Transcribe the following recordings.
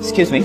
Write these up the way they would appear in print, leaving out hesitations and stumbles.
Excuse me,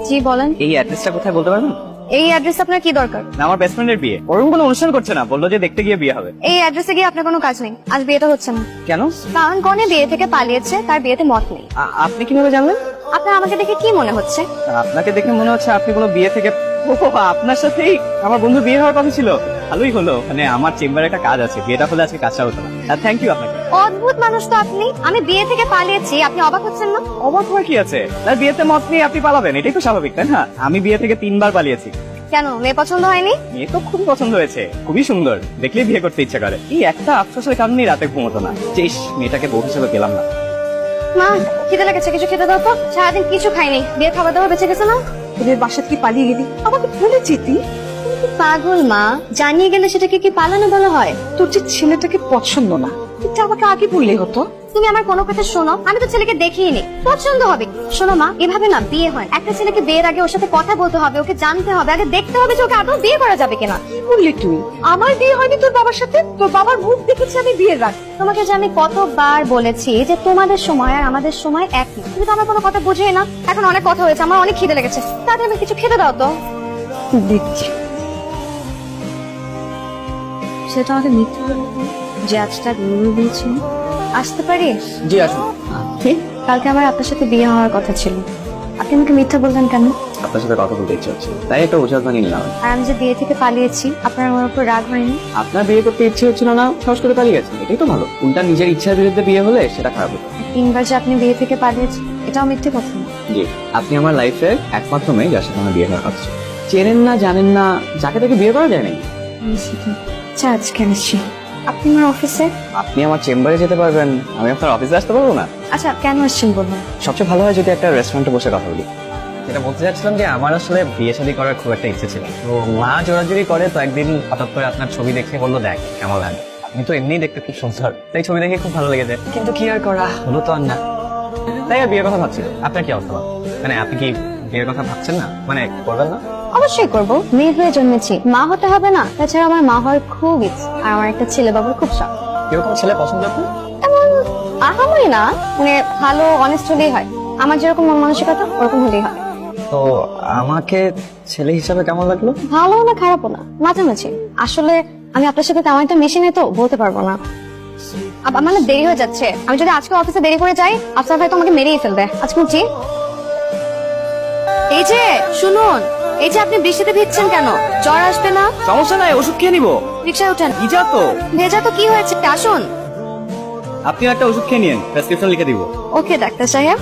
জি বলেন। এই অ্যাড্রেসটা কোথায় বলতে পারবেন? এই অ্যাড্রেস আপনার কি দরকার? না, আমার বেস্ট ফ্রেন্ডের বিয়ে। ওরকম কোনো অনুষ্ঠান করছে না, বললো যে দেখতে গিয়ে বিয়ে হবে। এই অ্যাড্রেসে গিয়ে আপনার কোনো কাজ নেই, আজ বিয়েটা হচ্ছে না। কেন? কারণ কনে বিয়ে থেকে পালিয়েছে, তার বিয়েতে মত নেই। আপনি কিভাবে জানলেন? আপনার আমাকে দেখে কি মনে হচ্ছে? আপনাকে দেখে মনে হচ্ছে আপনি কোনো বিয়ে থেকে। ও, আপনার সাথেই আমার বন্ধু বিয়ে হওয়ার কথা ছিল। ভালোই হলো, মানে আমার চেম্বারে একটা কাজ আছে, বিয়েটা হলে আজকে কাজটা হতো না। থ্যাংক ইউ আপনাকে। অদ্ভুত মানুষ তো আপনি। আমি বিয়ে থেকে পালিয়েছি, আপনি অবাক হচ্ছেন না? অবাক হওয়ার কি আছে? তার বিয়েতে মত নিয়ে আপনি পালাবেন, এটাই তো স্বাভাবিক, তাই না? আমি বিয়ে থেকে 3 বার পালিয়েছি। কেন, মেয়ে পছন্দ হয়নি? মেয়ে তো খুবই পছন্দ হয়েছে, খুবই সুন্দর, দেখলেই বিয়ে করতে ইচ্ছা করে। এই একটা আফসোসের কারণেই রাতে ঘুমোতো না, যে ইস, মেয়েটাকে বউ হিসেবে পেলাম না। মা, খিদে লেগেছে, কিছু খেতে দাও তো। সারাদিন কিছু খাইনি, বিয়ের খাবার দাবার বেঁচে গেছে না? তোদের বাসা থেকে পালিয়ে গেলি, আমাকে ভুলে যেতি। পাগল মা, জানিয়ে গেলে সেটাকে কি পালানো বলা হয়? তোর যে ছেলেটাকে পছন্দ না, এটা আমাকে আগে বললেই হতো। তুমি আমার কোনো কথা শোনো, আমি তো ছেলেকে দেখিনি, পছন্দ হবে। শোনো মা, এভাবে না বিয়ে হয়। একটা ছেলেকে বিয়ের আগে ওর সাথে কথা বলতে হবে, ওকে জানতে হবে, আগে দেখতে হবে যে ওকে আদৌ বিয়ে করা যাবে কিনা। কি বললি তুই? আমার বিয়ে হয়নি তোর বাবার সাথে? তোর বাবার মুখ দেখেছি আমি বিয়ের রাত। তোমাকে যে আমি কতবার বলেছি যে তোমাদের সময় আর আমাদের সময় একই, তুমি তো আমার কোনো কথা বুঝিয়ে না। এখন অনেক কথা হয়েছে, আমার অনেক খিদে লেগেছে, তাতে আমি কিছু খেতে দাও তো। দিচ্ছি। সেটা আমাকে মিথ্যে বলে যে আজটা বিয়ে দিয়েছি। আসতে পারি? জি আসুন। কালকে আমার আপনার সাথে বিয়ে হওয়ার কথা ছিল, আপনি আমাকে মিথ্যা বললেন কেন? আপনার সাথে কথা বলতে ইচ্ছে হচ্ছে, তাই একটা অজুহাত বানিয়ে নিলাম। আর আমি যে বিয়ে থেকে পালিয়েছি, আপনার আমার উপর রাগ হয়নি? আপনার বিয়ে করতে ইচ্ছে হচ্ছিল না, সাহস করে পালিয়ে গেছেন, এটাই তো ভালো। উল্টা নিজের ইচ্ছার বিরুদ্ধে বিয়ে হলে সেটা খারাপ হতো। 3 বার যে আপনি বিয়ে থেকে পালিয়েছেন, এটাও মিথ্যে কথা না? জি, আপনি আমার লাইফের একমাত্র মেয়ে যার সাথে আমার বিয়ে হওয়ার কথা ছিল। চেনেন না, জানেন না, যাকে তাকে বিয়ে করা যায় নাকি? আচ্ছা, আজকে আসছি। আপনি আমার অফিসে? আপনি আমার চেম্বারে যেতে পারবেন, আমি আপনার অফিসে আসতে পারবো না? আচ্ছা, কেন আসছেন বলুন? সবচেয়ে ভালো হয় যদি একটা রেস্টুরেন্টে বসে কথা বলি। যেটা বলতে চাচ্ছিলাম যে আমার আসলে বিয়ে শাদী করার খুব একটা ইচ্ছে ছিল, তো মা জোরাজুরি করে, তো একদিন হঠাৎ করে আপনার ছবি দেখে বললো দেখ কেমন লাগে, আপনি তো এমনিই দেখতে খুব সুন্দর, তাই ছবি দেখে খুব ভালো লেগেছে। কিন্তু কি আর করা, হলো তো আর না, তাই আর বিয়ের কথা ভাবছিল। আপনার কি অবস্থা? মানে আপনি কি বিয়ের কথা ভাবছেন না, মানে করবেন না? অবশ্যই করবো, মেয়ে হয়ে জন্মেছি, মা হতে হবে না? তাছাড়া আমার মা হওয়ার খুব ইচ্ছে, আর আমার একটা ছেলে বাবুর খুব শখ। কিরকম ছেলে পছন্দ আপনার? এমন আহামরি না, মানে ভালো অনেস্ট হলেই হয়। আমার যেরকম মন মানসিকতা ওরকম হলেই হয়। তো আমাকে ছেলে হিসাবে কেমন লাগলো? ভালো না খারাপও না, মাঝামাঝি। আসলে আমি আপনার সাথে তেমন একটা মিশি নেই, তো বলতে পারবো না। মানে দেরি হয়ে যাচ্ছে, আমি যদি আজকে অফিসে দেরি করে যাই, আফসার ভাই তো আমাকে মেরেই ফেলবে। আজকে উঠি। এই যে শুনুন, এই যে আপনি বৃষ্টিতে ভিজছেন কেন? জ্বর আসবে না? সমস্যা নাই, ওষুধ খেয়ে নিবো। রিক্সায় ওঠেন। ভিজা তো। ভেজা তো কি হয়েছে, আসুন। আপনিও একটা ওষুধ খেয়ে নিন, প্রেসক্রিপশন লিখে দিব। ওকে ডাক্তার সাহেব।